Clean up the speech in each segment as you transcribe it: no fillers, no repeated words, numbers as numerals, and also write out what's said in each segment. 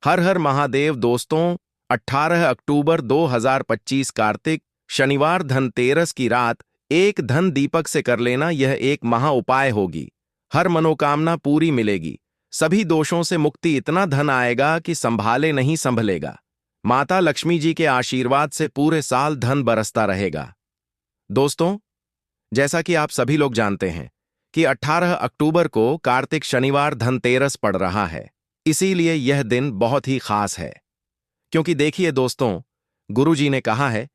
हर हर महादेव दोस्तों। 18 अक्टूबर 2025 कार्तिक शनिवार धनतेरस की रात एक धन दीपक से कर लेना यह एक महा उपाय होगी। हर मनोकामना पूरी मिलेगी, सभी दोषों से मुक्ति, इतना धन आएगा कि संभाले नहीं संभलेगा। माता लक्ष्मी जी के आशीर्वाद से पूरे साल धन बरसता रहेगा। दोस्तों, जैसा कि आप सभी लोग जानते हैं कि 18 अक्टूबर को कार्तिक शनिवार धनतेरस पड़ रहा है, इसीलिए यह दिन बहुत ही खास है। क्योंकि देखिए दोस्तों, गुरुजी ने कहा है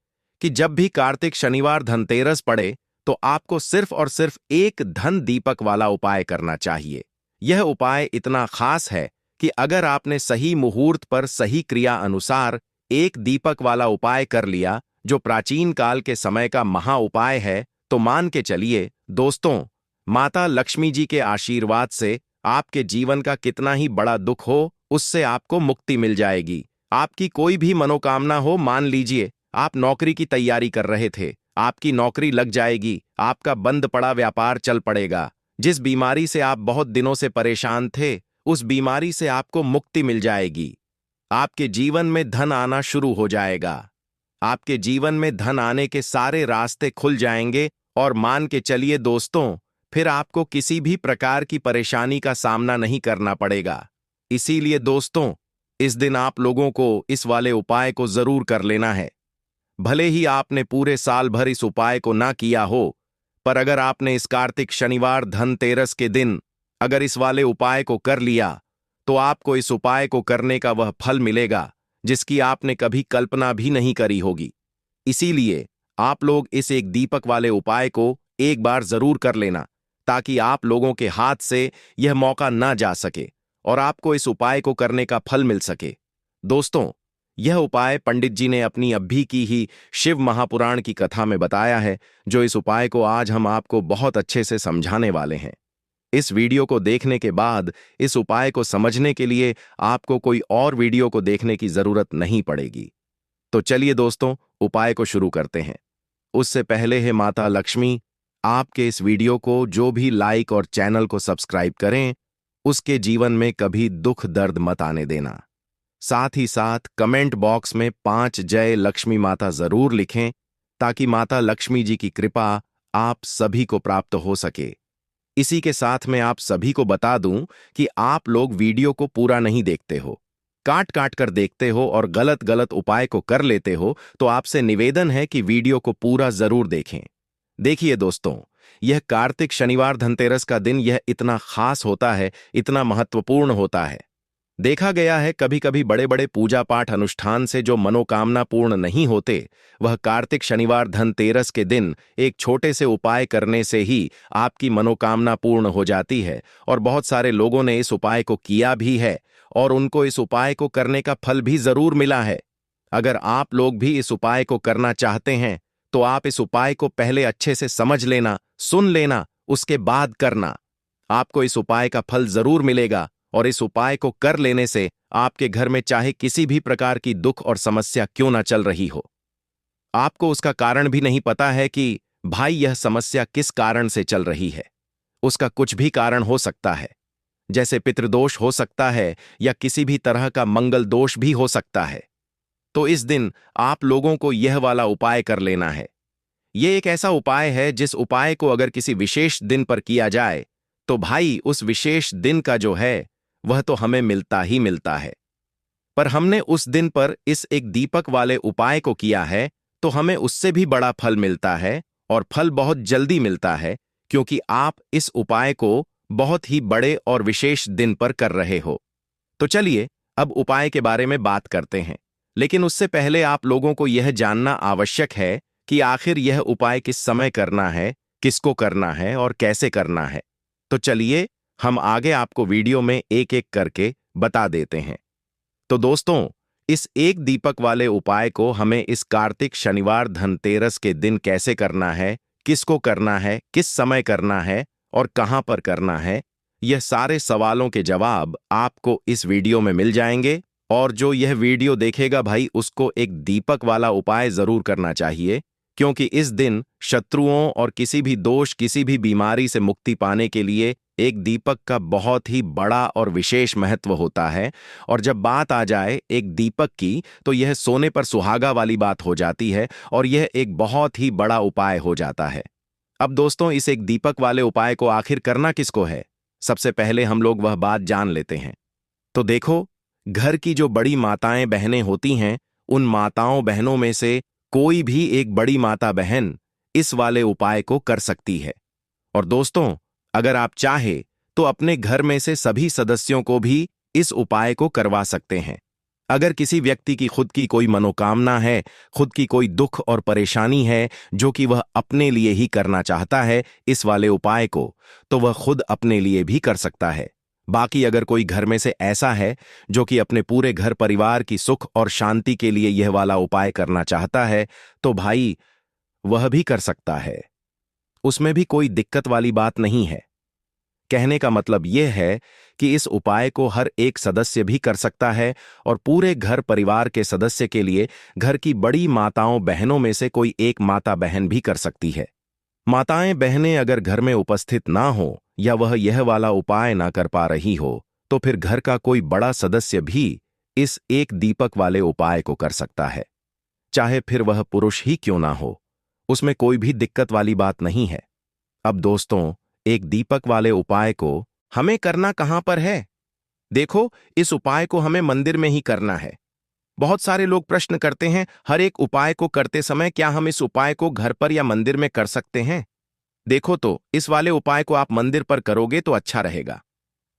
कि जब भी कार्तिक शनिवार धनतेरस पड़े तो आपको सिर्फ और सिर्फ एक धन दीपक वाला उपाय करना चाहिए। यह उपाय इतना खास है कि अगर आपने सही मुहूर्त पर सही क्रिया अनुसार एक दीपक वाला उपाय कर लिया, जो प्राचीन काल के समय का महा उपाय है, तो मान के चलिए दोस्तों, माता लक्ष्मी जी के आशीर्वाद से आपके जीवन का कितना ही बड़ा दुख हो, उससे आपको मुक्ति मिल जाएगी। आपकी कोई भी मनोकामना हो, मान लीजिए आप नौकरी की तैयारी कर रहे थे, आपकी नौकरी लग जाएगी, आपका बंद पड़ा व्यापार चल पड़ेगा। जिस बीमारी से आप बहुत दिनों से परेशान थे, उस बीमारी से आपको मुक्ति मिल जाएगी। आपके जीवन में धन आना शुरू हो जाएगा। आपके जीवन में धन आने के सारे रास्ते खुल जाएंगे और मान के चलिए दोस्तों, फिर आपको किसी भी प्रकार की परेशानी का सामना नहीं करना पड़ेगा। इसीलिए दोस्तों, इस दिन आप लोगों को इस वाले उपाय को जरूर कर लेना है। भले ही आपने पूरे साल भर इस उपाय को ना किया हो, पर अगर आपने इस कार्तिक शनिवार धनतेरस के दिन अगर इस वाले उपाय को कर लिया, तो आपको इस उपाय को करने का वह फल मिलेगा जिसकी आपने कभी कल्पना भी नहीं करी होगी। इसीलिए आप लोग इस एक दीपक वाले उपाय को एक बार जरूर कर लेना, ताकि आप लोगों के हाथ से यह मौका ना जा सके और आपको इस उपाय को करने का फल मिल सके। दोस्तों, यह उपाय पंडित जी ने अपनी अभी की ही शिव महापुराण की कथा में बताया है, जो इस उपाय को आज हम आपको बहुत अच्छे से समझाने वाले हैं। इस वीडियो को देखने के बाद इस उपाय को समझने के लिए आपको कोई और वीडियो को देखने की जरूरत नहीं पड़ेगी। तो चलिए दोस्तों, उपाय को शुरू करते हैं। उससे पहले है माता लक्ष्मी आपके इस वीडियो को जो भी लाइक और चैनल को सब्सक्राइब करें, उसके जीवन में कभी दुख दर्द मत आने देना। साथ ही साथ कमेंट बॉक्स में 5 जय लक्ष्मी माता जरूर लिखें, ताकि माता लक्ष्मी जी की कृपा आप सभी को प्राप्त हो सके। इसी के साथ मैं आप सभी को बता दूं कि आप लोग वीडियो को पूरा नहीं देखते हो, काट काट कर देखते हो और गलत गलत उपाय को कर लेते हो, तो आपसे निवेदन है कि वीडियो को पूरा जरूर देखें। देखिए दोस्तों, यह कार्तिक शनिवार धनतेरस का दिन यह इतना खास होता है, इतना महत्वपूर्ण होता है। देखा गया है कभी कभी बड़े बड़े पूजा पाठ अनुष्ठान से जो मनोकामना पूर्ण नहीं होते, वह कार्तिक शनिवार धनतेरस के दिन एक छोटे से उपाय करने से ही आपकी मनोकामना पूर्ण हो जाती है। और बहुत सारे लोगों ने इस उपाय को किया भी है और उनको इस उपाय को करने का फल भी जरूर मिला है। अगर आप लोग भी इस उपाय को करना चाहते हैं, तो आप इस उपाय को पहले अच्छे से समझ लेना, सुन लेना, उसके बाद करना। आपको इस उपाय का फल जरूर मिलेगा और इस उपाय को कर लेने से आपके घर में चाहे किसी भी प्रकार की दुख और समस्या क्यों ना चल रही हो, आपको उसका कारण भी नहीं पता है कि भाई यह समस्या किस कारण से चल रही है। उसका कुछ भी कारण हो सकता है, जैसे पितृदोष हो सकता है या किसी भी तरह का मंगल दोष भी हो सकता है। तो इस दिन आप लोगों को यह वाला उपाय कर लेना है। यह एक ऐसा उपाय है जिस उपाय को अगर किसी विशेष दिन पर किया जाए, तो भाई उस विशेष दिन का जो है वह तो हमें मिलता ही मिलता है। पर हमने उस दिन पर इस एक दीपक वाले उपाय को किया है, तो हमें उससे भी बड़ा फल मिलता है और फल बहुत जल्दी मिलता है, क्योंकि आप इस उपाय को बहुत ही बड़े और विशेष दिन पर कर रहे हो। तो चलिए अब उपाय के बारे में बात करते हैं, लेकिन उससे पहले आप लोगों को यह जानना आवश्यक है कि आखिर यह उपाय किस समय करना है, किसको करना है और कैसे करना है। तो चलिए हम आगे आपको वीडियो में एक एक करके बता देते हैं। तो दोस्तों, इस एक दीपक वाले उपाय को हमें इस कार्तिक शनिवार धनतेरस के दिन कैसे करना है, किसको करना है, किस समय करना है और कहां पर करना है, यह सारे सवालों के जवाब आपको इस वीडियो में मिल जाएंगे। और जो यह वीडियो देखेगा भाई, उसको एक दीपक वाला उपाय जरूर करना चाहिए, क्योंकि इस दिन शत्रुओं और किसी भी दोष, किसी भी बीमारी से मुक्ति पाने के लिए एक दीपक का बहुत ही बड़ा और विशेष महत्व होता है। और जब बात आ जाए एक दीपक की, तो यह सोने पर सुहागा वाली बात हो जाती है और यह एक बहुत ही बड़ा उपाय हो जाता है। अब दोस्तों, इस एक दीपक वाले उपाय को आखिर करना किसको है? सबसे पहले हम लोग वह बात जान लेते हैं। तो देखो, घर की जो बड़ी माताएं बहनें होती हैं, उन माताओं बहनों में से कोई भी एक बड़ी माता बहन इस वाले उपाय को कर सकती है। और दोस्तों, अगर आप चाहे तो अपने घर में से सभी सदस्यों को भी इस उपाय को करवा सकते हैं। अगर किसी व्यक्ति की खुद की कोई मनोकामना है, खुद की कोई दुख और परेशानी है जो कि वह अपने लिए ही करना चाहता है इस वाले उपाय को, तो वह खुद अपने लिए भी कर सकता है। बाकी अगर कोई घर में से ऐसा है जो कि अपने पूरे घर परिवार की सुख और शांति के लिए यह वाला उपाय करना चाहता है, तो भाई वह भी कर सकता है। उसमें भी कोई दिक्कत वाली बात नहीं है। कहने का मतलब यह है कि इस उपाय को हर एक सदस्य भी कर सकता है और पूरे घर परिवार के सदस्य के लिए घर की बड़ी माताओं बहनों में से कोई एक माता बहन भी कर सकती है। माताएं बहनें अगर घर में उपस्थित ना हो या वह यह वाला उपाय ना कर पा रही हो, तो फिर घर का कोई बड़ा सदस्य भी इस एक दीपक वाले उपाय को कर सकता है। चाहे फिर वह पुरुष ही क्यों ना हो, उसमें कोई भी दिक्कत वाली बात नहीं है। अब दोस्तों, एक दीपक वाले उपाय को हमें करना कहां पर है? देखो, इस उपाय को हमें मंदिर में ही करना है। बहुत सारे लोग प्रश्न करते हैं, हर एक उपाय को करते समय क्या हम इस उपाय को घर पर या मंदिर में कर सकते हैं? देखो, तो इस वाले उपाय को आप मंदिर पर करोगे तो अच्छा रहेगा।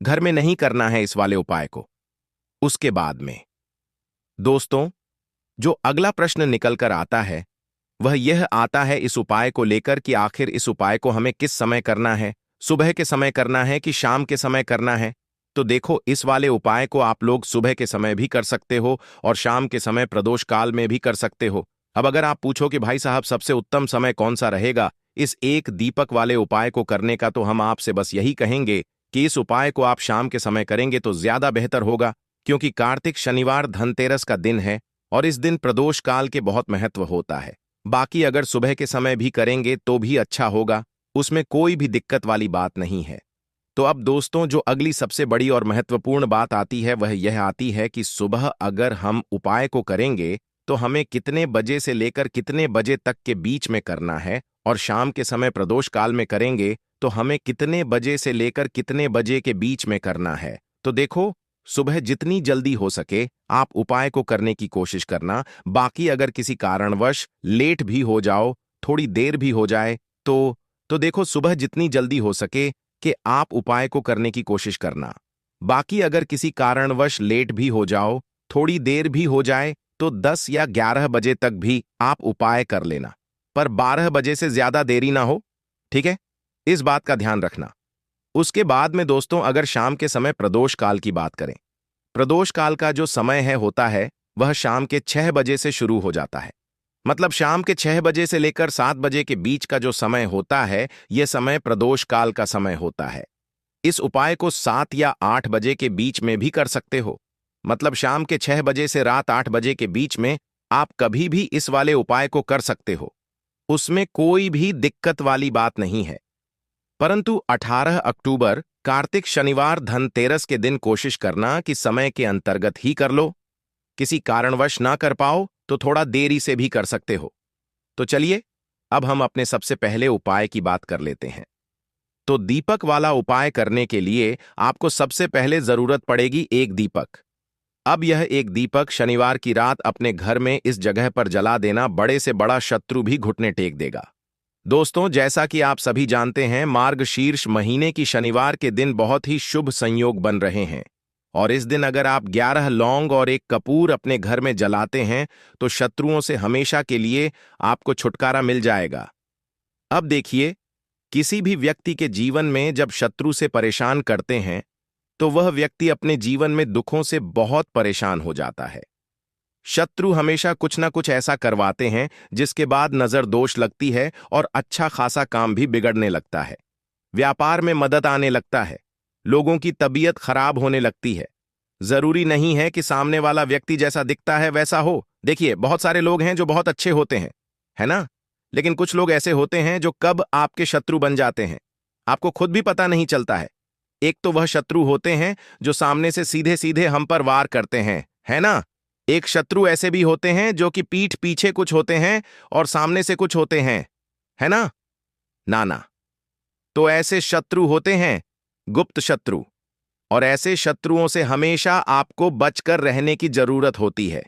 घर में नहीं करना है इस वाले उपाय को। उसके बाद में दोस्तों, जो अगला प्रश्न निकल कर आता है वह यह आता है इस उपाय को लेकर कि आखिर इस उपाय को हमें किस समय करना है, सुबह के समय करना है कि शाम के समय करना है? तो देखो, इस वाले उपाय को आप लोग सुबह के समय भी कर सकते हो और शाम के समय प्रदोष काल में भी कर सकते हो। अब अगर आप पूछो कि भाई साहब सबसे उत्तम समय कौन सा रहेगा इस एक दीपक वाले उपाय को करने का, तो हम आपसे बस यही कहेंगे कि इस उपाय को आप शाम के समय करेंगे तो ज्यादा बेहतर होगा, क्योंकि कार्तिक शनिवार धनतेरस का दिन है और इस दिन प्रदोष काल के बहुत महत्व होता है। बाकी अगर सुबह के समय भी करेंगे तो भी अच्छा होगा, उसमें कोई भी दिक्कत वाली बात नहीं है। तो अब दोस्तों, जो अगली सबसे बड़ी और महत्वपूर्ण बात आती है वह यह आती है कि सुबह अगर हम उपाय को करेंगे तो हमें कितने बजे से लेकर कितने बजे तक के बीच में करना है, और शाम के समय प्रदोष काल में करेंगे तो हमें कितने बजे से लेकर कितने बजे के बीच में करना है। तो देखो, सुबह जितनी जल्दी हो सके आप उपाय को करने की कोशिश करना। बाकी अगर किसी कारणवश लेट भी हो जाओ, थोड़ी देर भी हो जाए, तो देखो, सुबह जितनी जल्दी हो सके कि आप उपाय को करने की कोशिश करना। बाकी अगर किसी कारणवश लेट भी हो जाओ, थोड़ी देर भी हो जाए, तो 10 या 11 बजे तक भी आप उपाय कर लेना, पर 12 बजे से ज्यादा देरी ना हो। ठीक है, इस बात का ध्यान रखना। उसके बाद में दोस्तों, अगर शाम के समय प्रदोष काल की बात करें, प्रदोष काल का जो समय है होता है वह शाम के 6 बजे से शुरू हो जाता है। मतलब शाम के 6 बजे से लेकर 7 बजे के बीच का जो समय होता है, यह समय प्रदोष काल का समय होता है। इस उपाय को 7 या 8 बजे के बीच में भी कर सकते हो। मतलब शाम के 6 बजे से रात 8 बजे के बीच में आप कभी भी इस वाले उपाय को कर सकते हो, उसमें कोई भी दिक्कत वाली बात नहीं है। परंतु 18 अक्टूबर कार्तिक शनिवार धनतेरस के दिन कोशिश करना कि समय के अंतर्गत ही कर लो। किसी कारणवश ना कर पाओ तो थोड़ा देरी से भी कर सकते हो। तो चलिए, अब हम अपने सबसे पहले उपाय की बात कर लेते हैं। तो दीपक वाला उपाय करने के लिए आपको सबसे पहले जरूरत पड़ेगी एक दीपक। अब यह एक दीपक शनिवार की रात अपने घर में इस जगह पर जला देना, बड़े से बड़ा शत्रु भी घुटने टेक देगा। दोस्तों, जैसा कि आप सभी जानते हैं, मार्गशीर्ष महीने की शनिवार के दिन बहुत ही शुभ संयोग बन रहे हैं और इस दिन अगर आप 11 लौंग और एक कपूर अपने घर में जलाते हैं तो शत्रुओं से हमेशा के लिए आपको छुटकारा मिल जाएगा। अब देखिए, किसी भी व्यक्ति के जीवन में जब शत्रु से परेशान करते हैं तो वह व्यक्ति अपने जीवन में दुखों से बहुत परेशान हो जाता है। शत्रु हमेशा कुछ ना कुछ ऐसा करवाते हैं जिसके बाद नजर दोष लगती है और अच्छा खासा काम भी बिगड़ने लगता है। व्यापार में मदद आने लगता है, लोगों की तबीयत खराब होने लगती है। जरूरी नहीं है कि सामने वाला व्यक्ति जैसा दिखता है वैसा हो। देखिए, बहुत सारे लोग हैं जो बहुत अच्छे होते हैं, है ना? लेकिन कुछ लोग ऐसे होते हैं जो कब आपके शत्रु बन जाते हैं आपको खुद भी पता नहीं चलता है। एक तो वह शत्रु होते हैं जो सामने से सीधे सीधे हम पर वार करते हैं, है ना। एक शत्रु ऐसे भी होते हैं जो कि पीठ पीछे कुछ होते हैं और सामने से कुछ होते हैं, है ना। ना तो ऐसे शत्रु होते हैं गुप्त शत्रु, और ऐसे शत्रुओं से हमेशा आपको बचकर रहने की जरूरत होती है।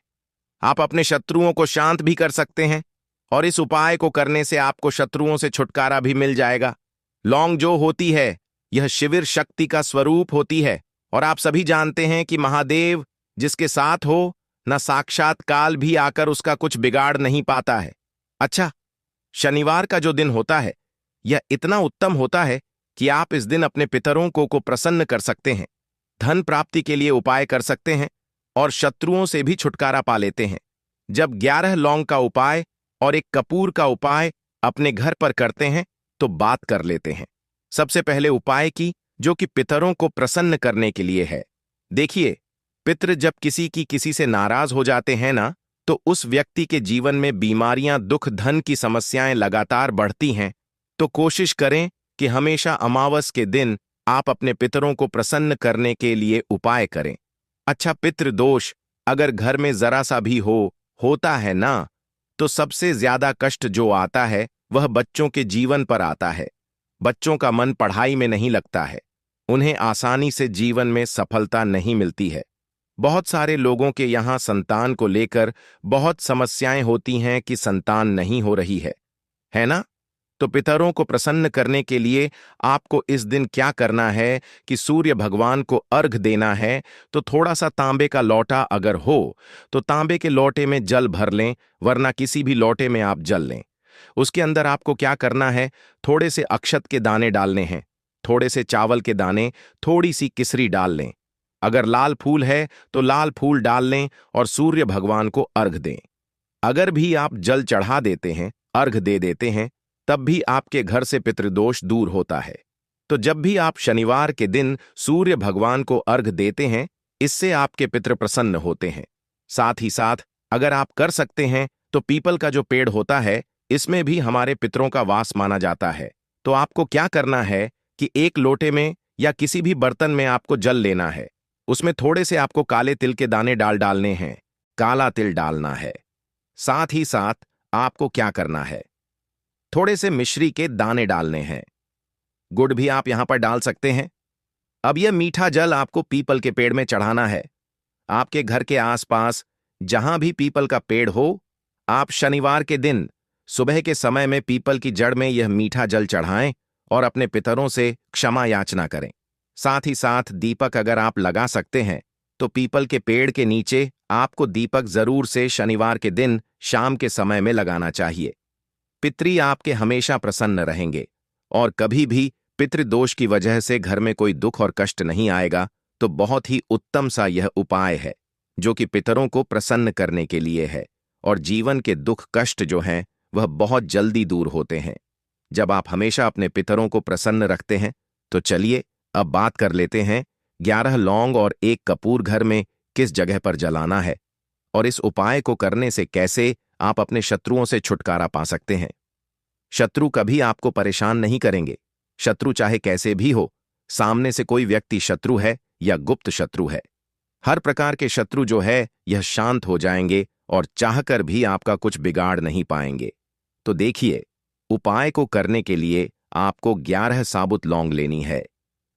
आप अपने शत्रुओं को शांत भी कर सकते हैं, और इस उपाय को करने से आपको शत्रुओं से छुटकारा भी मिल जाएगा। लौंग जो होती है, यह शिविर शक्ति का स्वरूप होती है, और आप सभी जानते हैं कि महादेव जिसके साथ हो, न साक्षात काल भी आकर उसका कुछ बिगाड़ नहीं पाता है। अच्छा, शनिवार का जो दिन होता है, यह इतना उत्तम होता है कि आप इस दिन अपने पितरों को प्रसन्न कर सकते हैं, धन प्राप्ति के लिए उपाय कर सकते हैं, और शत्रुओं से भी छुटकारा पा लेते हैं। जब 11 लौंग का उपाय और एक कपूर का उपाय अपने घर पर करते हैं तो बात कर लेते हैं। सबसे पहले उपाय की, जो कि पितरों को प्रसन्न करने के लिए है। देखिए, पितृ जब किसी से नाराज हो जाते हैं ना, तो उस व्यक्ति के जीवन में बीमारियां, दुख, धन की समस्याएं लगातार बढ़ती हैं। तो कोशिश करें कि हमेशा अमावस के दिन आप अपने पितरों को प्रसन्न करने के लिए उपाय करें। अच्छा, पितृदोष अगर घर में जरा सा भी होता है ना, तो सबसे ज्यादा कष्ट जो आता है वह बच्चों के जीवन पर आता है। बच्चों का मन पढ़ाई में नहीं लगता है, उन्हें आसानी से जीवन में सफलता नहीं मिलती है। बहुत सारे लोगों के यहाँ संतान को लेकर बहुत समस्याएं होती हैं कि संतान नहीं हो रही है ना। तो पितरों को प्रसन्न करने के लिए आपको इस दिन क्या करना है कि सूर्य भगवान को अर्घ देना है। तो थोड़ा सा तांबे का लोटा अगर हो तो तांबे के लोटे में जल भर लें, वरना किसी भी लोटे में आप जल लें। उसके अंदर आपको क्या करना है, थोड़े से अक्षत के दाने डालने हैं, थोड़े से चावल के दाने, थोड़ी सी किसरी डाल लें। अगर लाल फूल है तो लाल फूल डाल लें और सूर्य भगवान को अर्घ दें। अगर भी आप जल चढ़ा देते हैं, अर्घ दे देते हैं, तब भी आपके घर से पितृदोष दूर होता है। तो जब भी आप शनिवार के दिन सूर्य भगवान को अर्घ देते हैं, इससे आपके पितृ प्रसन्न होते हैं। साथ ही साथ अगर आप कर सकते हैं तो पीपल का जो पेड़ होता है, इसमें भी हमारे पितरों का वास माना जाता है। तो आपको क्या करना है कि एक लोटे में या किसी भी बर्तन में आपको जल लेना है, उसमें थोड़े से आपको काले तिल के दाने डालने हैं, काला तिल डालना है। साथ ही साथ आपको क्या करना है, थोड़े से मिश्री के दाने डालने हैं, गुड़ भी आप यहां पर डाल सकते हैं। अब यह मीठा जल आपको पीपल के पेड़ में चढ़ाना है। आपके घर के आसपास जहां भी पीपल का पेड़ हो, आप शनिवार के दिन सुबह के समय में पीपल की जड़ में यह मीठा जल चढ़ाएं और अपने पितरों से क्षमा याचना करें। साथ ही साथ दीपक अगर आप लगा सकते हैं तो पीपल के पेड़ के नीचे आपको दीपक जरूर से शनिवार के दिन शाम के समय में लगाना चाहिए। पितरी आपके हमेशा प्रसन्न रहेंगे और कभी भी पितृदोष की वजह से घर में कोई दुख और कष्ट नहीं आएगा। तो बहुत ही उत्तम सा यह उपाय है जो कि पितरों को प्रसन्न करने के लिए है, और जीवन के दुख कष्ट जो हैं वह बहुत जल्दी दूर होते हैं जब आप हमेशा अपने पितरों को प्रसन्न रखते हैं। तो चलिए अब बात कर लेते हैं 11 लौंग और 1 कपूर घर में किस जगह पर जलाना है, और इस उपाय को करने से कैसे आप अपने शत्रुओं से छुटकारा पा सकते हैं। शत्रु कभी आपको परेशान नहीं करेंगे। शत्रु चाहे कैसे भी हो, सामने से कोई व्यक्ति शत्रु है या गुप्त शत्रु है, हर प्रकार के शत्रु जो है यह शांत हो जाएंगे और चाहकर भी आपका कुछ बिगाड़ नहीं पाएंगे। तो देखिए, उपाय को करने के लिए आपको 11 साबुत लौंग लेनी है।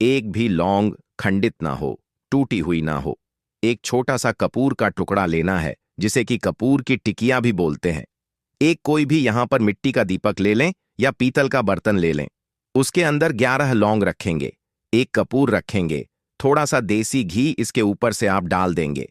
एक भी लौंग खंडित ना हो, टूटी हुई ना हो। एक छोटा सा कपूर का टुकड़ा लेना है, जिसे कि कपूर की टिकिया भी बोलते हैं। एक कोई भी यहां पर मिट्टी का दीपक ले लें या पीतल का बर्तन ले लें। उसके अंदर 11 लौंग रखेंगे, एक कपूर रखेंगे, थोड़ा सा देसी घी इसके ऊपर से आप डाल देंगे।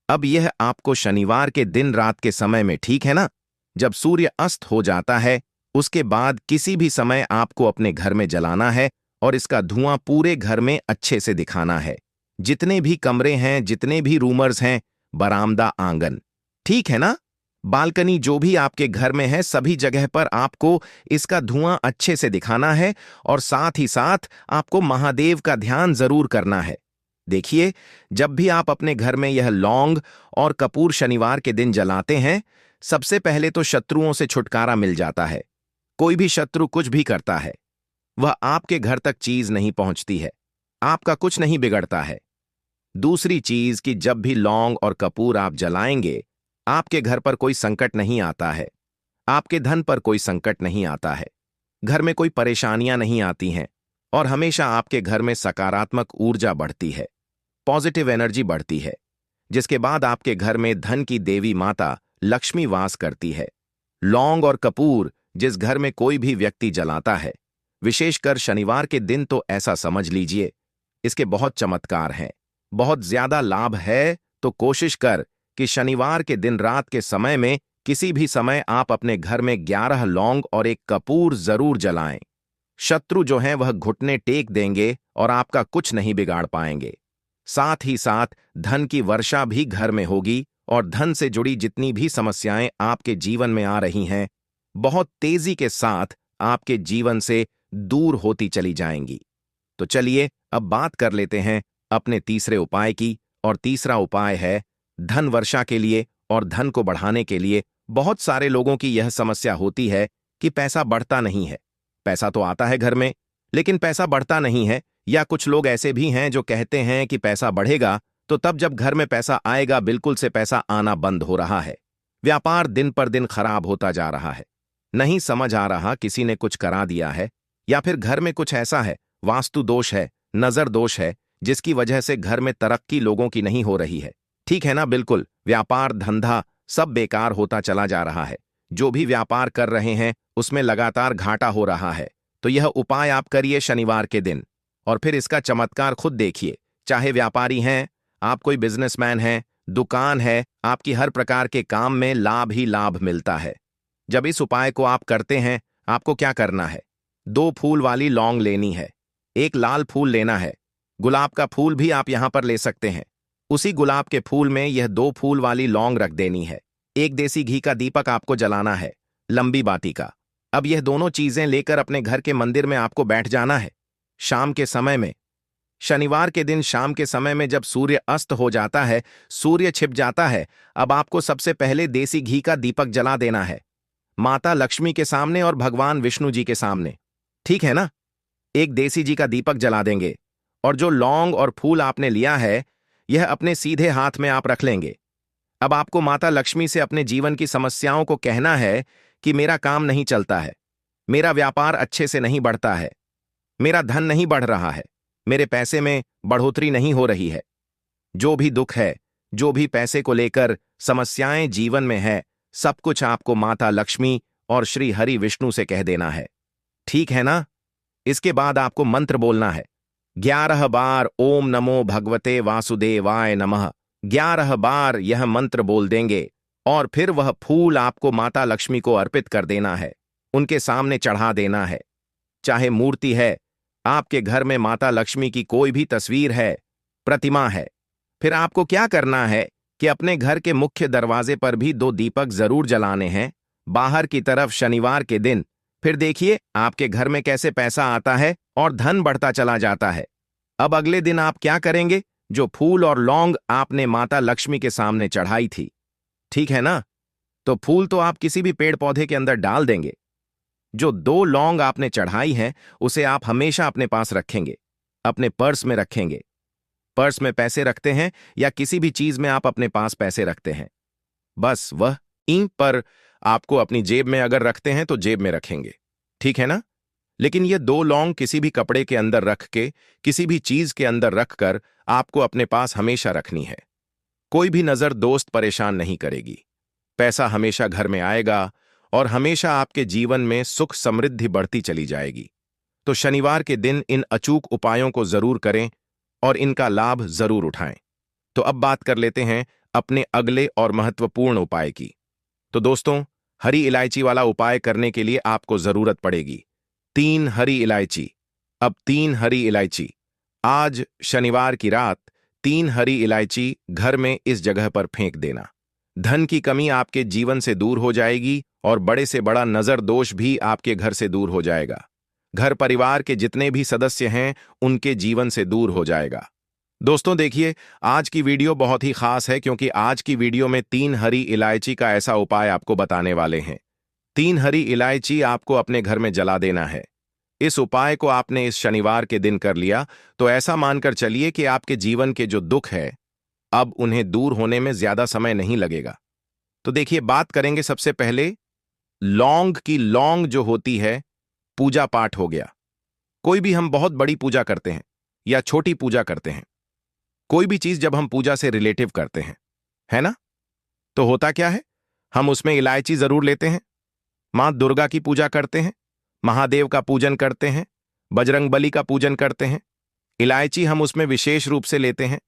अब यह आपको शनिवार के दिन रात के समय में, ठीक है ना, जब सूर्य अस्त हो जाता है, उसके बाद किसी भी समय आपको अपने घर में जलाना है और इसका धुआं पूरे घर में अच्छे से दिखाना है। जितने भी कमरे हैं, जितने भी रूमर्स हैं, बरामदा, आंगन, ठीक है ना, बालकनी, जो भी आपके घर में है, सभी जगह पर आपको इसका धुआं अच्छे से दिखाना है। और साथ ही साथ आपको महादेव का ध्यान जरूर करना है। देखिए, जब भी आप अपने घर में यह लौंग और कपूर शनिवार के दिन जलाते हैं, सबसे पहले तो शत्रुओं से छुटकारा मिल जाता है। कोई भी शत्रु कुछ भी करता है, वह आपके घर तक चीज नहीं पहुंचती है। आपका कुछ नहीं बिगड़ता है। दूसरी चीज कि जब भी लौंग और कपूर आप जलाएंगे, आपके घर पर कोई संकट नहीं आता है, आपके धन पर कोई संकट नहीं आता है, घर में कोई परेशानियां नहीं आती हैं, और हमेशा आपके घर में सकारात्मक ऊर्जा बढ़ती है, पॉजिटिव एनर्जी बढ़ती है, जिसके बाद आपके घर में धन की देवी माता लक्ष्मी वास करती है। लौंग और कपूर जिस घर में कोई भी व्यक्ति जलाता है, विशेषकर शनिवार के दिन, तो ऐसा समझ लीजिए इसके बहुत चमत्कार हैं, बहुत ज्यादा लाभ है। तो कोशिश कर कि शनिवार के दिन रात के समय में किसी भी समय आप अपने घर में 11 लौंग और एक कपूर जरूर जलाएं। शत्रु जो हैं वह घुटने टेक देंगे और आपका कुछ नहीं बिगाड़ पाएंगे। साथ ही साथ धन की वर्षा भी घर में होगी और धन से जुड़ी जितनी भी समस्याएं आपके जीवन में आ रही हैं, बहुत तेजी के साथ आपके जीवन से दूर होती चली जाएंगी। तो चलिए अब बात कर लेते हैं अपने तीसरे उपाय की, और तीसरा उपाय है धन वर्षा के लिए और धन को बढ़ाने के लिए। बहुत सारे लोगों की यह समस्या होती है कि पैसा बढ़ता नहीं है। पैसा तो आता है घर में, लेकिन पैसा बढ़ता नहीं है। या कुछ लोग ऐसे भी हैं जो कहते हैं कि पैसा बढ़ेगा, तो तब जब घर में पैसा आएगा बिल्कुल से पैसा आना बंद हो रहा है। व्यापार दिन पर दिन खराब होता जा रहा है। नहीं समझ आ रहा किसी ने कुछ करा दिया है, या फिर घर में कुछ ऐसा है, वास्तु दोष है, नजर दोष है, जिसकी वजह से घर में तरक्की लोगों की नहीं हो रही है। ठीक है ना? बिल्कुल व्यापार धंधा सब बेकार होता चला जा रहा है। जो भी व्यापार कर रहे हैं उसमें लगातार घाटा हो रहा है। तो यह उपाय आप करिए शनिवार के दिन, और फिर इसका चमत्कार खुद देखिए। चाहे व्यापारी हैं, आप कोई बिजनेसमैन हैं, दुकान है, आपकी हर प्रकार के काम में लाभ ही लाभ मिलता है। जब इस उपाय को आप करते हैं, आपको क्या करना है? 2 फूल वाली लौंग लेनी है, एक लाल फूल लेना है, गुलाब का फूल भी आप यहां पर ले सकते हैं। उसी गुलाब के फूल में यह 2 फूल वाली लौंग रख देनी है। एक देसी घी का दीपक आपको जलाना है, लंबी बाती का। अब यह दोनों चीजें लेकर अपने घर के मंदिर में आपको बैठ जाना है। शाम के समय में, शनिवार के दिन शाम के समय में जब सूर्य अस्त हो जाता है, सूर्य छिप जाता है, अब आपको सबसे पहले देसी घी का दीपक जला देना है, माता लक्ष्मी के सामने और भगवान विष्णु जी के सामने। ठीक है ना? एक देसी जी का दीपक जला देंगे, और जो लौंग और फूल आपने लिया है यह अपने सीधे हाथ में आप रख लेंगे। अब आपको माता लक्ष्मी से अपने जीवन की समस्याओं को कहना है कि मेरा काम नहीं चलता है, मेरा व्यापार अच्छे से नहीं बढ़ता है, मेरा धन नहीं बढ़ रहा है, मेरे पैसे में बढ़ोतरी नहीं हो रही है। जो भी दुख है, जो भी पैसे को लेकर समस्याएं जीवन में है, सब कुछ आपको माता लक्ष्मी और श्री हरि विष्णु से कह देना है। ठीक है ना? इसके बाद आपको मंत्र बोलना है 11 बार, ओम नमो भगवते वासुदेवाय नमः। 11 बार यह मंत्र बोल देंगे, और फिर वह फूल आपको माता लक्ष्मी को अर्पित कर देना है, उनके सामने चढ़ा देना है। चाहे मूर्ति है, आपके घर में माता लक्ष्मी की कोई भी तस्वीर है, प्रतिमा है, फिर आपको क्या करना है कि अपने घर के मुख्य दरवाजे पर भी 2 दीपक जरूर जलाने हैं, बाहर की तरफ शनिवार के दिन। फिर देखिए आपके घर में कैसे पैसा आता है और धन बढ़ता चला जाता है। अब अगले दिन आप क्या करेंगे? जो फूल और लौंग आपने माता लक्ष्मी के सामने चढ़ाई थी, ठीक है ना? तो फूल तो आप किसी भी पेड़ पौधे के अंदर डाल देंगे। जो 2 लौंग आपने चढ़ाई हैं उसे आप हमेशा अपने पास रखेंगे, अपने पर्स में रखेंगे। पर्स में पैसे रखते हैं या किसी भी चीज में आप अपने पास पैसे रखते हैं, बस वह ईंट पर आपको अपनी जेब में अगर रखते हैं तो जेब में रखेंगे। ठीक है ना? लेकिन ये 2 लौंग किसी भी कपड़े के अंदर रख के, किसी भी चीज के अंदर रखकर आपको अपने पास हमेशा रखनी है। कोई भी नजर दोस्त परेशान नहीं करेगी। पैसा हमेशा घर में आएगा और हमेशा आपके जीवन में सुख समृद्धि बढ़ती चली जाएगी। तो शनिवार के दिन इन अचूक उपायों को जरूर करें और इनका लाभ जरूर उठाएं। तो अब बात कर लेते हैं अपने अगले और महत्वपूर्ण उपाय की। तो दोस्तों, हरी इलायची वाला उपाय करने के लिए आपको जरूरत पड़ेगी 3 हरी इलायची। अब 3 हरी इलायची, आज शनिवार की रात 3 हरी इलायची घर में इस जगह पर फेंक देना। धन की कमी आपके जीवन से दूर हो जाएगी और बड़े से बड़ा नजर दोष भी आपके घर से दूर हो जाएगा। घर परिवार के जितने भी सदस्य हैं उनके जीवन से दूर हो जाएगा। दोस्तों देखिए, आज की वीडियो बहुत ही खास है क्योंकि आज की वीडियो में 3 हरी इलायची का ऐसा उपाय आपको बताने वाले हैं। 3 हरी इलायची आपको अपने घर में जला देना है। इस उपाय को आपने इस शनिवार के दिन कर लिया तो ऐसा मानकर चलिए कि आपके जीवन के जो दुख है अब उन्हें दूर होने में ज्यादा समय नहीं लगेगा। तो देखिए, बात करेंगे सबसे पहले लौंग की। लौंग जो होती है, पूजा पाठ हो गया। कोई भी हम बहुत बड़ी पूजा करते हैं या छोटी पूजा करते हैं, कोई भी चीज जब हम पूजा से रिलेटिव करते हैं, है ना, तो होता क्या है, हम उसमें इलायची जरूर लेते हैं। मां दुर्गा की पूजा करते हैं, महादेव का पूजन करते हैं, बजरंगबली का पूजन करते हैं। इलायची हम उसमें विशेष रूप से लेते हैं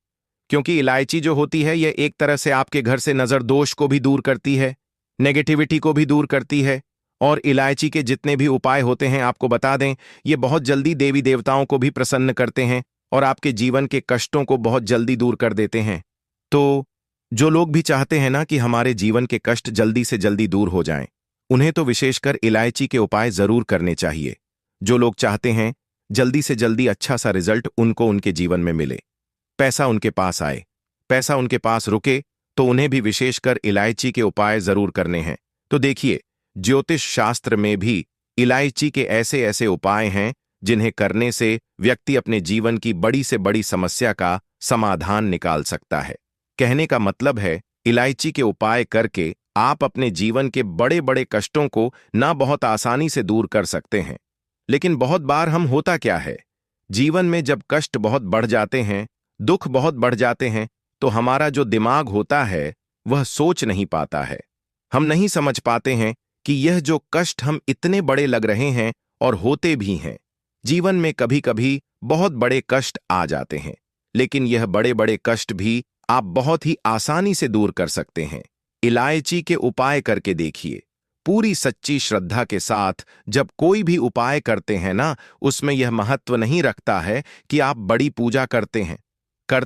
क्योंकि इलायची जो होती है यह एक तरह से आपके घर से नजर दोष को भी दूर करती है, नेगेटिविटी को भी दूर करती है। और इलायची के जितने भी उपाय होते हैं, आपको बता दें, ये बहुत जल्दी देवी देवताओं को भी प्रसन्न करते हैं और आपके जीवन के कष्टों को बहुत जल्दी दूर कर देते हैं। तो जो लोग भी चाहते हैं ना कि हमारे जीवन के कष्ट जल्दी से जल्दी दूर हो जाएं, उन्हें तो विशेषकर इलायची के उपाय जरूर करने चाहिए। जो लोग चाहते हैं जल्दी से जल्दी अच्छा सा रिजल्ट उनको उनके जीवन में मिले, पैसा उनके पास आए, पैसा उनके पास रुके, तो उन्हें भी विशेषकर इलायची के उपाय जरूर करने हैं। तो देखिए, ज्योतिष शास्त्र में भी इलायची के ऐसे ऐसे उपाय हैं जिन्हें करने से व्यक्ति अपने जीवन की बड़ी से बड़ी समस्या का समाधान निकाल सकता है। कहने का मतलब है, इलायची के उपाय करके आप अपने जीवन के बड़े बड़े कष्टों को ना बहुत आसानी से दूर कर सकते हैं। लेकिन बहुत बार हम होता क्या है, जीवन में जब कष्ट बहुत बढ़ जाते हैं, दुख बहुत बढ़ जाते हैं, तो हमारा जो दिमाग होता है वह सोच नहीं पाता है। हम नहीं समझ पाते हैं कि यह जो कष्ट हम इतने बड़े लग रहे हैं और होते भी हैं। जीवन में कभी कभी बहुत बड़े कष्ट आ जाते हैं, लेकिन यह बड़े बड़े कष्ट भी आप बहुत ही आसानी से दूर कर सकते हैं। इलायची के उपाय करके देखिए। पूरी सच्ची श्रद्धा के साथ जब कोई भी उपाय करते हैं ना, उसमें यह महत्व नहीं रखता है कि आप बड़ी पूजा करते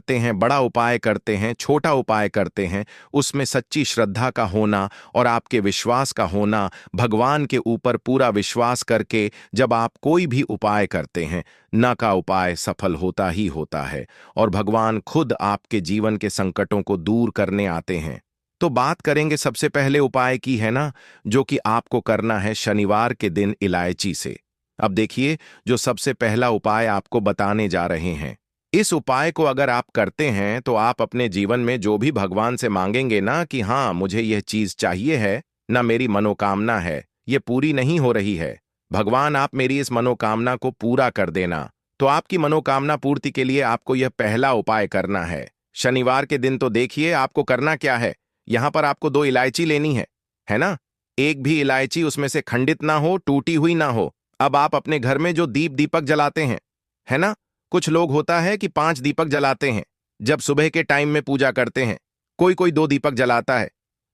हैं, बड़ा उपाय करते हैं, छोटा उपाय करते हैं। उसमें सच्ची श्रद्धा का होना और आपके विश्वास का होना, भगवान के ऊपर पूरा विश्वास करके जब आप कोई भी उपाय करते हैं, न का उपाय सफल होता ही होता है और भगवान खुद आपके जीवन के संकटों को दूर करने आते हैं। तो बात करेंगे सबसे पहले उपाय की, है ना, जो कि आपको करना है शनिवार के दिन इलायची से। अब देखिए, जो सबसे पहला उपाय आपको बताने जा रहे हैं, इस उपाय को अगर आप करते हैं तो आप अपने जीवन में जो भी भगवान से मांगेंगे ना कि हाँ मुझे यह चीज चाहिए है, ना मेरी मनोकामना है, ये पूरी नहीं हो रही है, भगवान आप मेरी इस मनोकामना को पूरा कर देना। तो आपकी मनोकामना पूर्ति के लिए आपको यह पहला उपाय करना है शनिवार के दिन। तो देखिए, आपको करना क्या है, यहां पर आपको 2 इलायची लेनी है ना। एक भी इलायची उसमें से खंडित ना हो, टूटी हुई ना हो। अब आप अपने घर में जो दीपक जलाते हैं, है ना, कुछ लोग होता है कि 5 दीपक जलाते हैं जब सुबह के टाइम में पूजा करते हैं। कोई कोई 2 दीपक जलाता है,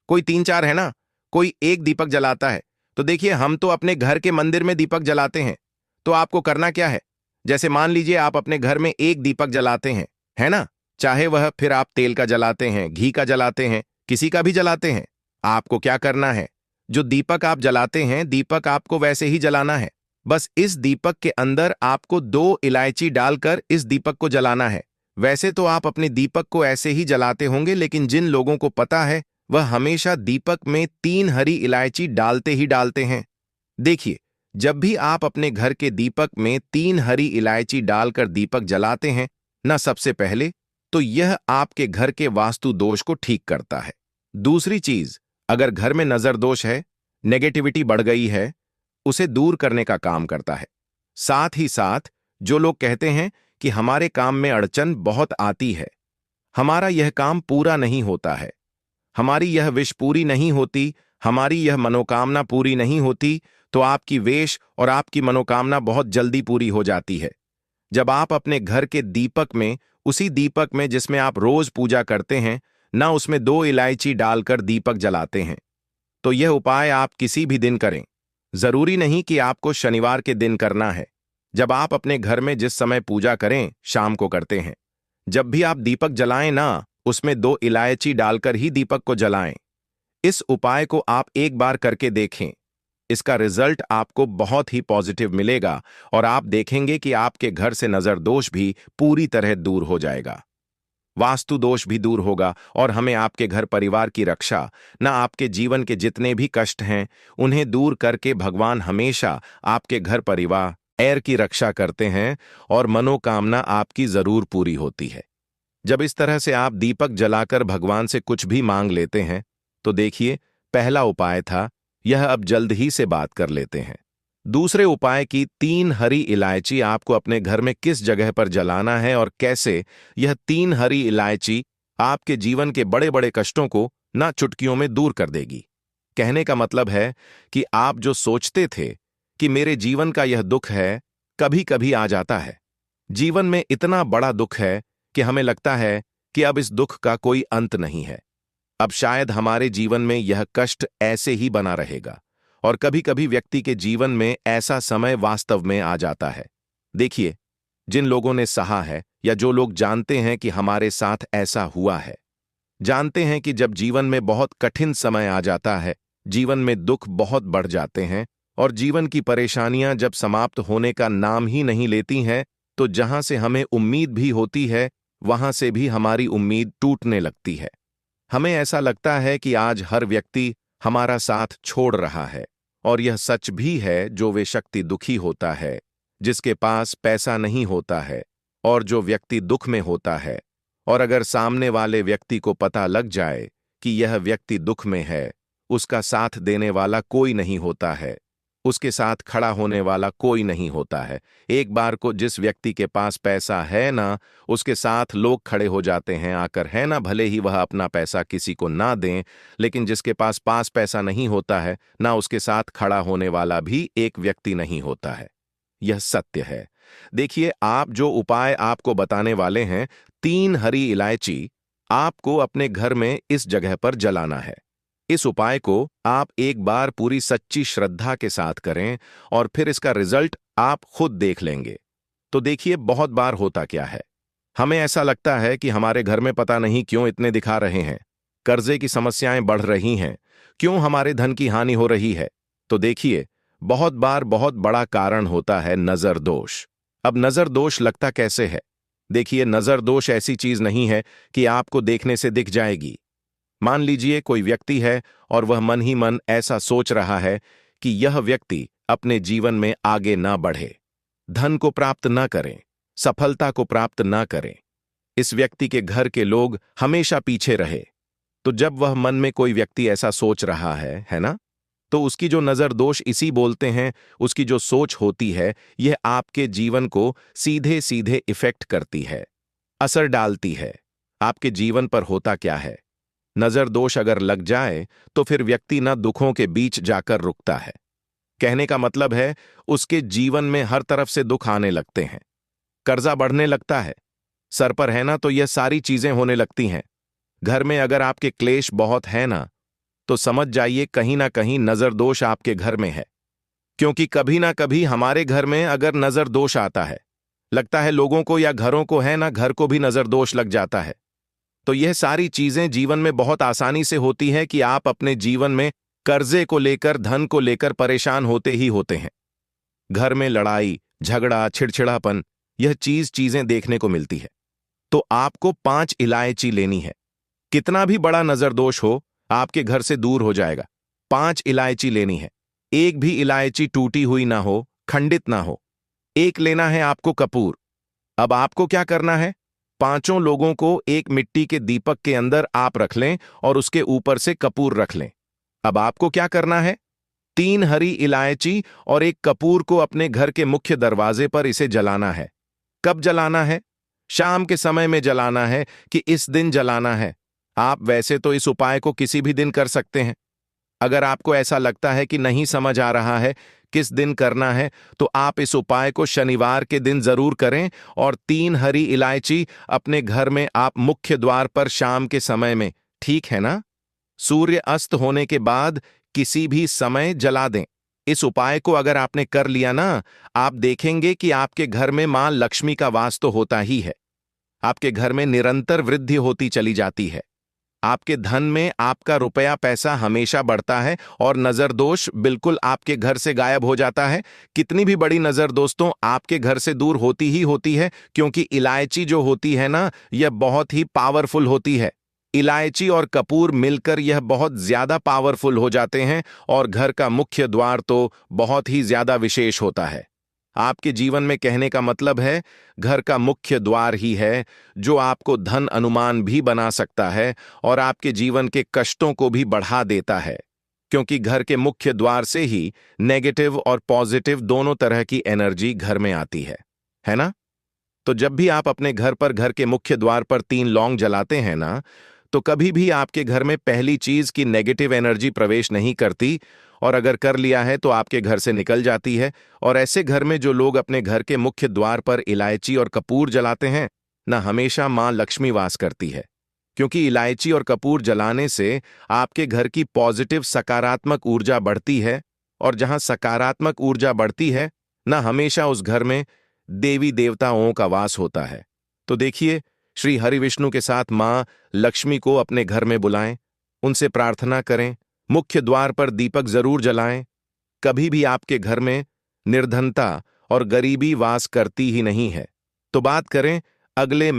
कोई 3-4, है ना, कोई 1 दीपक जलाता है। तो देखिए, हम तो अपने घर के मंदिर में दीपक जलाते हैं। तो आपको करना क्या है, जैसे मान लीजिए आप अपने घर में 1 दीपक जलाते हैं, है ना, चाहे वह फिर आप तेल का जलाते हैं, घी का जलाते हैं, किसी का भी जलाते हैं। आपको क्या करना है, जो दीपक आप जलाते हैं, दीपक आपको वैसे ही जलाना है। बस इस दीपक के अंदर आपको 2 इलायची डालकर इस दीपक को जलाना है। वैसे तो आप अपने दीपक को ऐसे ही जलाते होंगे, लेकिन जिन लोगों को पता है वह हमेशा दीपक में 3 हरी इलायची डालते ही डालते हैं। देखिए, जब भी आप अपने घर के दीपक में 3 हरी इलायची डालकर दीपक जलाते हैं ना, सबसे पहले तो यह आपके घर के वास्तु दोष को ठीक करता है। दूसरी चीज, अगर घर में नजर दोष है, नेगेटिविटी बढ़ गई है, उसे दूर करने का काम करता है। साथ ही साथ जो लोग कहते हैं कि हमारे काम में अड़चन बहुत आती है, हमारा यह काम पूरा नहीं होता है, हमारी यह विश पूरी नहीं होती, हमारी यह मनोकामना पूरी नहीं होती, तो आपकी वेश और आपकी मनोकामना बहुत जल्दी पूरी हो जाती है। जब आप अपने घर के दीपक में, उसी दीपक में जिसमें आप रोज पूजा करते हैं ना, उसमें 2 इलायची डालकर दीपक जलाते हैं। तो यह उपाय आप किसी भी दिन करें, जरूरी नहीं कि आपको शनिवार के दिन करना है। जब आप अपने घर में जिस समय पूजा करें, शाम को करते हैं, जब भी आप दीपक जलाएं ना, उसमें 2 इलायची डालकर ही दीपक को जलाएं। इस उपाय को आप एक बार करके देखें, इसका रिजल्ट आपको बहुत ही पॉजिटिव मिलेगा और आप देखेंगे कि आपके घर से नजर दोष भी पूरी तरह दूर हो जाएगा, वास्तु दोष भी दूर होगा और हमें आपके घर परिवार की रक्षा, ना आपके जीवन के जितने भी कष्ट हैं उन्हें दूर करके भगवान हमेशा आपके घर परिवार पैर की रक्षा करते हैं और मनोकामना आपकी जरूर पूरी होती है। जब इस तरह से आप दीपक जलाकर भगवान से कुछ भी मांग लेते हैं तो देखिए, पहला उपाय था यह, अब जल्द ही से बात कर लेते हैं। दूसरे उपाय की 3 हरी इलायची आपको अपने घर में किस जगह पर जलाना है और कैसे, यह 3 हरी इलायची आपके जीवन के बड़े बड़े कष्टों को ना चुटकियों में दूर कर देगी। कहने का मतलब है कि आप जो सोचते थे कि मेरे जीवन का यह दुख है, कभी कभी आ जाता है। जीवन में इतना बड़ा दुख है कि हमें लगता है कि अब इस दुख का कोई अंत नहीं है। अब शायद हमारे जीवन में यह कष्ट ऐसे ही बना रहेगा, और कभी कभी व्यक्ति के जीवन में ऐसा समय वास्तव में आ जाता है। देखिए, जिन लोगों ने सहा है या जो लोग जानते हैं कि हमारे साथ ऐसा हुआ है, जानते हैं कि जब जीवन में बहुत कठिन समय आ जाता है, जीवन में दुख बहुत बढ़ जाते हैं और जीवन की परेशानियां जब समाप्त होने का नाम ही नहीं लेती हैं, तो जहां से हमें उम्मीद भी होती है वहां से भी हमारी उम्मीद टूटने लगती है। हमें ऐसा लगता है कि आज हर व्यक्ति हमारा साथ छोड़ रहा है, और यह सच भी है। जो वे शक्ति दुखी होता है, जिसके पास पैसा नहीं होता है, और जो व्यक्ति दुख में होता है, और अगर सामने वाले व्यक्ति को पता लग जाए कि यह व्यक्ति दुख में है, उसका साथ देने वाला कोई नहीं होता है, उसके साथ खड़ा होने वाला कोई नहीं होता है। एक बार को जिस व्यक्ति के पास पैसा है ना, उसके साथ लोग खड़े हो जाते हैं आकर, है ना, भले ही वह अपना पैसा किसी को ना दें, लेकिन जिसके पास पैसा नहीं होता है ना, उसके साथ खड़ा होने वाला भी एक व्यक्ति नहीं होता है। यह सत्य है। देखिए, आप जो उपाय आपको बताने वाले हैं, 3 हरी इलायची आपको अपने घर में इस जगह पर जलाना है। इस उपाय को आप एक बार पूरी सच्ची श्रद्धा के साथ करें और फिर इसका रिजल्ट आप खुद देख लेंगे। तो देखिए, बहुत बार होता क्या है, हमें ऐसा लगता है कि हमारे घर में पता नहीं क्यों इतने दिखा रहे हैं, कर्जे की समस्याएं बढ़ रही हैं, क्यों हमारे धन की हानि हो रही है। तो देखिए, बहुत बार बहुत बड़ा कारण होता है नजर दोष। अब नजर दोष लगता कैसे है? देखिए, नजर दोष ऐसी चीज नहीं है कि आपको देखने से दिख जाएगी। मान लीजिए कोई व्यक्ति है और वह मन ही मन ऐसा सोच रहा है कि यह व्यक्ति अपने जीवन में आगे ना बढ़े, धन को प्राप्त ना करें, सफलता को प्राप्त ना करें, इस व्यक्ति के घर के लोग हमेशा पीछे रहे। तो जब वह मन में कोई व्यक्ति ऐसा सोच रहा है ना, तो उसकी जो नजर दोष इसी बोलते हैं, उसकी जो सोच होती है, यह आपके जीवन को सीधे सीधे इफेक्ट करती है, असर डालती है। आपके जीवन पर होता क्या है, नजर दोष अगर लग जाए तो फिर व्यक्ति न दुखों के बीच जाकर रुकता है। कहने का मतलब है, उसके जीवन में हर तरफ से दुख आने लगते हैं, कर्जा बढ़ने लगता है, सर पर है ना, तो यह सारी चीजें होने लगती हैं। घर में अगर आपके क्लेश बहुत है ना, तो समझ जाइए कहीं ना कहीं नजर दोष आपके घर में है। क्योंकि कभी ना कभी हमारे घर में अगर नजर दोष आता है, लगता है लोगों को या घरों को, है ना, घर को भी नजर दोष लग जाता है। तो यह सारी चीजें जीवन में बहुत आसानी से होती हैं कि आप अपने जीवन में कर्जे को लेकर, धन को लेकर परेशान होते ही होते हैं। घर में लड़ाई झगड़ा, चिड़चिड़ापन, यह चीजें देखने को मिलती है। तो आपको 5 इलायची लेनी है। कितना भी बड़ा नजर दोष हो, आपके घर से दूर हो जाएगा। 5 इलायची लेनी है। एक भी इलायची टूटी हुई ना हो, खंडित ना हो। एक लेना है आपको कपूर। अब आपको क्या करना है, 5 लोगों को एक मिट्टी के दीपक के अंदर आप रख लें और उसके ऊपर से कपूर रख लें। अब आपको क्या करना है, 3 हरी इलायची और एक कपूर को अपने घर के मुख्य दरवाजे पर इसे जलाना है। कब जलाना है? शाम के समय में जलाना है कि इस दिन जलाना है? आप वैसे तो इस उपाय को किसी भी दिन कर सकते हैं। अगर आपको ऐसा लगता है कि नहीं समझ आ रहा है किस दिन करना है, तो आप इस उपाय को शनिवार के दिन जरूर करें और 3 हरी इलायची अपने घर में आप मुख्य द्वार पर शाम के समय में, ठीक है ना, सूर्य अस्त होने के बाद किसी भी समय जला दें। इस उपाय को अगर आपने कर लिया ना, आप देखेंगे कि आपके घर में मां लक्ष्मी का वास तो होता ही है। आपके घर में निरंतर वृद्धि होती चली जाती है। आपके धन में आपका रुपया पैसा हमेशा बढ़ता है और नजर दोष बिल्कुल आपके घर से गायब हो जाता है। कितनी भी बड़ी नजर दोस्तों आपके घर से दूर होती ही होती है, क्योंकि इलायची जो होती है ना, यह बहुत ही पावरफुल होती है। इलायची और कपूर मिलकर यह बहुत ज्यादा पावरफुल हो जाते हैं और घर का मुख्य द्वार तो बहुत ही ज्यादा विशेष होता है। आपके जीवन में कहने का मतलब है घर का मुख्य द्वार ही है जो आपको धन अनुमान भी बना सकता है और आपके जीवन के कष्टों को भी बढ़ा देता है, क्योंकि घर के मुख्य द्वार से ही नेगेटिव और पॉजिटिव दोनों तरह की एनर्जी घर में आती है ना? तो जब भी आप अपने घर पर घर के मुख्य द्वार पर 3 लौंग जलाते हैं ना, तो कभी भी आपके घर में पहली चीज की नेगेटिव एनर्जी प्रवेश नहीं करती, और अगर कर लिया है तो आपके घर से निकल जाती है। और ऐसे घर में जो लोग अपने घर के मुख्य द्वार पर इलायची और कपूर जलाते हैं ना, हमेशा मां लक्ष्मी वास करती है, क्योंकि इलायची और कपूर जलाने से आपके घर की पॉजिटिव सकारात्मक ऊर्जा बढ़ती है, और जहां सकारात्मक ऊर्जा बढ़ती है ना, हमेशा उस घर में देवी देवताओं का वास होता है। तो देखिए, श्री हरिविष्णु के साथ मां लक्ष्मी को अपने घर में बुलाएं, उनसे प्रार्थना करें, मुख्य द्वार पर दीपक जरूर जलाएं। कभी भी आपके घर में निर्धनता और गरीबी वास करती ही नहीं है। तो बात करें अगले